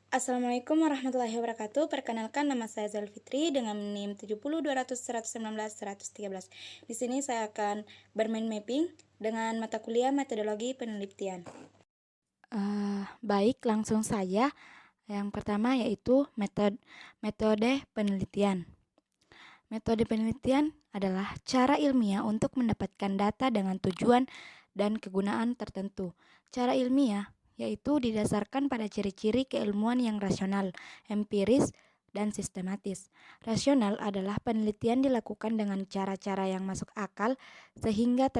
Assalamualaikum warahmatullahi wabarakatuh. Perkenalkan, nama saya Zulfitri dengan NIM 70 200 119 113. Di sini saya akan bermain mapping dengan mata kuliah metodologi penelitian. Baik, langsung saja. Yang pertama yaitu metode penelitian. Metode penelitian adalah cara ilmiah untuk mendapatkan data dengan tujuan dan kegunaan tertentu. Cara ilmiah yaitu didasarkan pada ciri-ciri keilmuan yang rasional, empiris, dan sistematis. Rasional adalah penelitian dilakukan dengan cara-cara yang masuk akal sehingga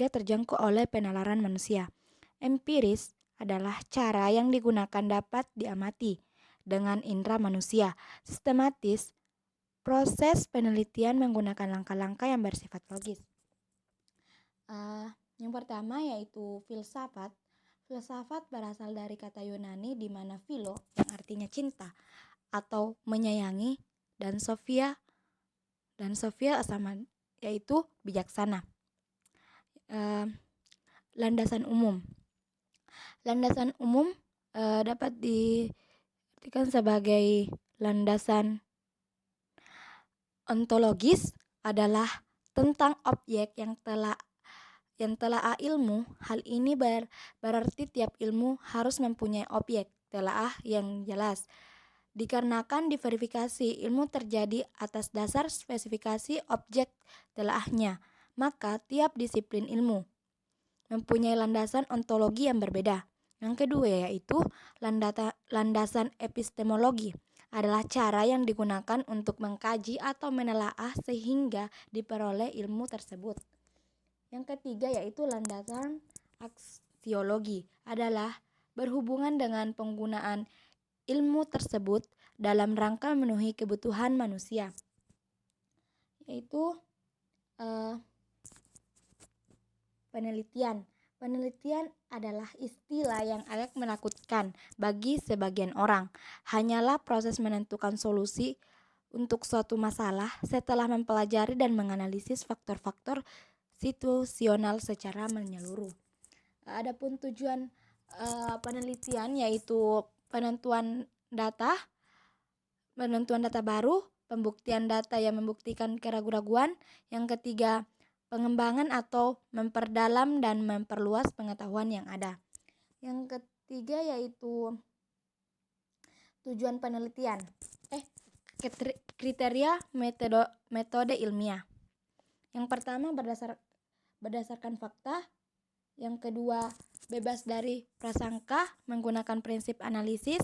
terjangkau oleh penalaran manusia. Empiris adalah cara yang digunakan dapat diamati dengan indera manusia. Sistematis proses penelitian menggunakan langkah-langkah yang bersifat logis. Yang pertama yaitu filsafat. Filsafat berasal dari kata Yunani di mana philo yang artinya cinta atau menyayangi dan sophia sama yaitu bijaksana. Landasan umum. Landasan umum dapat diartikan sebagai landasan ontologis adalah tentang objek yang telah ilmu. Hal ini berarti tiap ilmu harus mempunyai objek telaah yang jelas. Dikarenakan diverifikasi ilmu terjadi atas dasar spesifikasi objek telaahnya, maka tiap disiplin ilmu mempunyai landasan ontologi yang berbeda. Yang kedua yaitu landasan epistemologi adalah cara yang digunakan untuk mengkaji atau menelaah sehingga diperoleh ilmu tersebut. Yang ketiga yaitu landasan aksiologi adalah berhubungan dengan penggunaan ilmu tersebut dalam rangka memenuhi kebutuhan manusia, yaitu penelitian. Penelitian adalah istilah yang agak menakutkan bagi sebagian orang. Hanyalah proses menentukan solusi untuk suatu masalah setelah mempelajari dan menganalisis faktor-faktor situasional secara menyeluruh. Adapun tujuan penelitian yaitu penentuan data baru, pembuktian data yang membuktikan keraguan-raguan. Yang ketiga, pengembangan atau memperdalam dan memperluas pengetahuan yang ada. Yang ketiga yaitu tujuan penelitian. Kriteria metode ilmiah. Yang pertama berdasarkan fakta. Yang kedua, bebas dari prasangka, menggunakan prinsip analisis,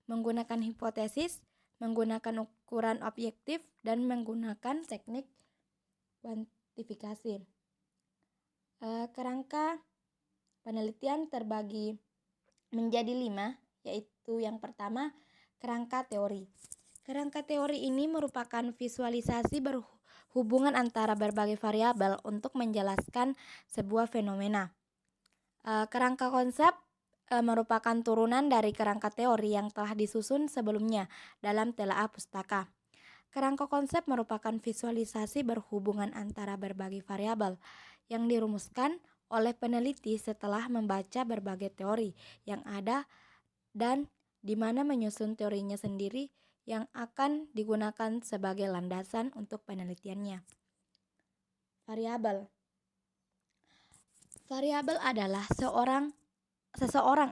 menggunakan hipotesis, menggunakan ukuran objektif, dan menggunakan teknik kuantifikasi. Kerangka penelitian terbagi menjadi 5, yaitu yang pertama, kerangka teori. Kerangka teori ini merupakan visualisasi hubungan antara berbagai variabel untuk menjelaskan sebuah fenomena. Kerangka konsep merupakan turunan dari kerangka teori yang telah disusun sebelumnya dalam telaah pustaka. Kerangka konsep merupakan visualisasi berhubungan antara berbagai variabel yang dirumuskan oleh peneliti setelah membaca berbagai teori yang ada dan di mana menyusun teorinya sendiri yang akan digunakan sebagai landasan untuk penelitiannya. Variabel. Variabel adalah seseorang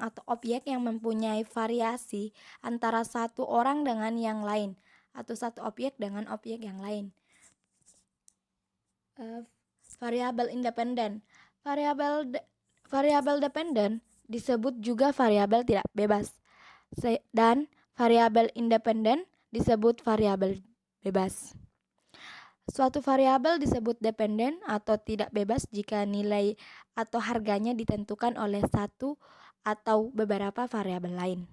atau objek yang mempunyai variasi antara satu orang dengan yang lain atau satu objek dengan objek yang lain. Variabel independen. Variabel dependen disebut juga variabel tidak bebas, dan variabel independen disebut variabel bebas. Suatu variabel disebut dependen atau tidak bebas jika nilai atau harganya ditentukan oleh satu atau beberapa variabel lain.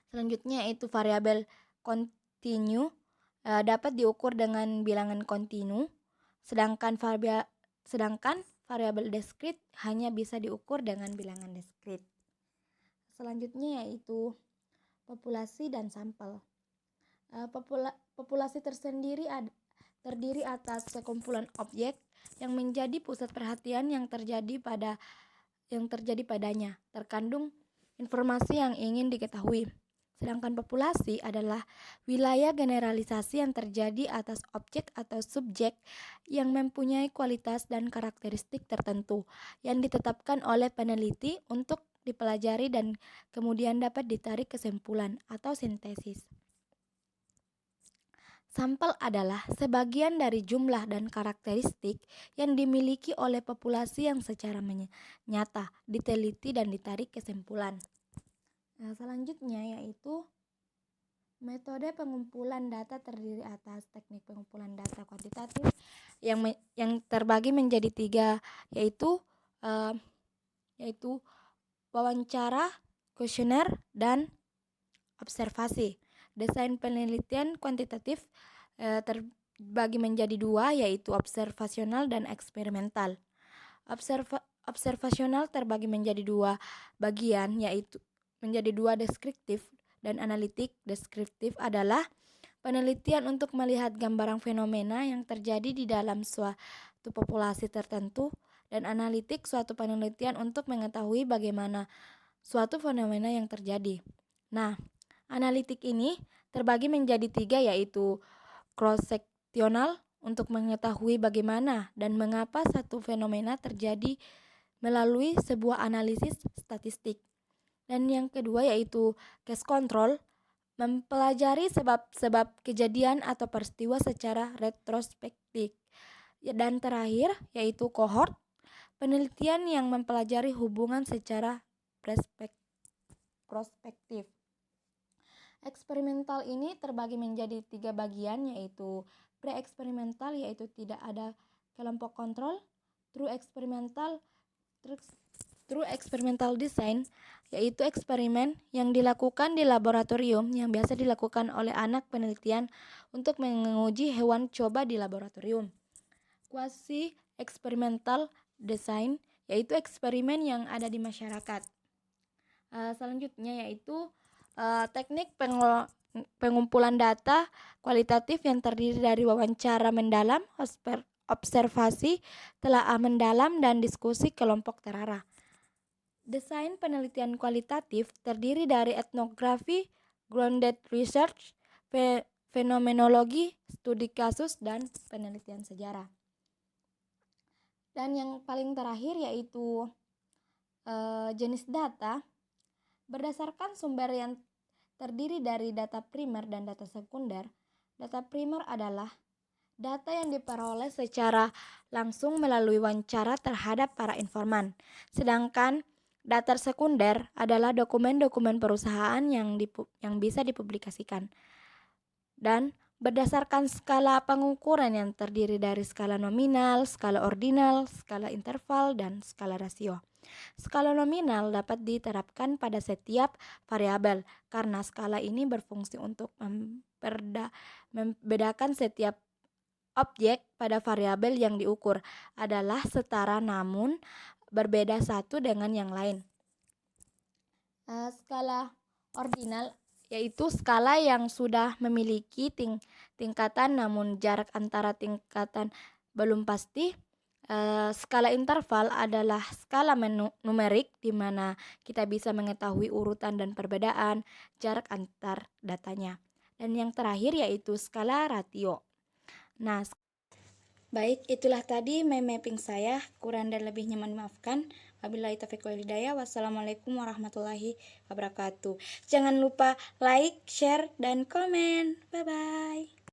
Selanjutnya yaitu variabel kontinu dapat diukur dengan bilangan kontinu, sedangkan variabel diskrit hanya bisa diukur dengan bilangan diskrit. Selanjutnya yaitu populasi dan sampel. Populasi terdiri atas sekumpulan objek yang menjadi pusat perhatian yang terjadi pada yang terjadi padanya, terkandung informasi yang ingin diketahui. Sedangkan populasi adalah wilayah generalisasi yang terjadi atas objek atau subjek yang mempunyai kualitas dan karakteristik tertentu yang ditetapkan oleh peneliti untuk dipelajari dan kemudian dapat ditarik kesimpulan atau sintesis. Sampel adalah sebagian dari jumlah dan karakteristik yang dimiliki oleh populasi yang secara nyata diteliti dan ditarik kesimpulan. Nah, selanjutnya yaitu metode pengumpulan data terdiri atas teknik pengumpulan data kuantitatif yang terbagi menjadi 3, yaitu wawancara, kuesioner, dan observasi. Desain penelitian kuantitatif terbagi menjadi 2, yaitu observasional dan eksperimental. Observasional terbagi menjadi 2 bagian, yaitu menjadi 2 deskriptif dan analitik. Deskriptif adalah penelitian untuk melihat gambaran fenomena yang terjadi di dalam suatu populasi tertentu, dan analitik suatu penelitian untuk mengetahui bagaimana suatu fenomena yang terjadi. Nah, analitik ini terbagi menjadi 3, yaitu cross-sectional untuk mengetahui bagaimana dan mengapa satu fenomena terjadi melalui sebuah analisis statistik. Dan yang kedua yaitu case control, mempelajari sebab-sebab kejadian atau peristiwa secara retrospektif. Dan terakhir yaitu cohort, penelitian yang mempelajari hubungan secara prospektif. Eksperimental ini terbagi menjadi 3 bagian, yaitu pre-eksperimental, yaitu tidak ada kelompok kontrol, true experimental design, yaitu eksperimen yang dilakukan di laboratorium yang biasa dilakukan oleh anak penelitian untuk menguji hewan coba di laboratorium. Quasi experimental design, yaitu eksperimen yang ada di masyarakat. Selanjutnya yaitu teknik pengumpulan data kualitatif yang terdiri dari wawancara mendalam, observasi, telaah mendalam, dan diskusi kelompok terarah. Desain penelitian kualitatif terdiri dari etnografi, grounded research, fenomenologi, studi kasus, dan penelitian sejarah. Dan yang paling terakhir yaitu jenis data. Berdasarkan sumber yang terdiri dari data primer dan data sekunder, data primer adalah data yang diperoleh secara langsung melalui wawancara terhadap para informan. Sedangkan data sekunder adalah dokumen-dokumen perusahaan yang bisa dipublikasikan. Dan berdasarkan skala pengukuran yang terdiri dari skala nominal, skala ordinal, skala interval, dan skala rasio. Skala nominal dapat diterapkan pada setiap variabel karena skala ini berfungsi untuk membedakan setiap objek pada variabel yang diukur adalah setara namun berbeda satu dengan yang lain. Skala ordinal yaitu skala yang sudah memiliki tingkatan namun jarak antara tingkatan belum pasti. Skala interval adalah skala numerik di mana kita bisa mengetahui urutan dan perbedaan jarak antar datanya. Dan yang terakhir yaitu skala ratio. Nah, baik, itulah tadi mapping saya. Kurang dan lebihnya mohon maafkan. Wabillahi taufiq wal hidayah. Wassalamualaikum warahmatullahi wabarakatuh. Jangan lupa like, share, dan komen. Bye-bye.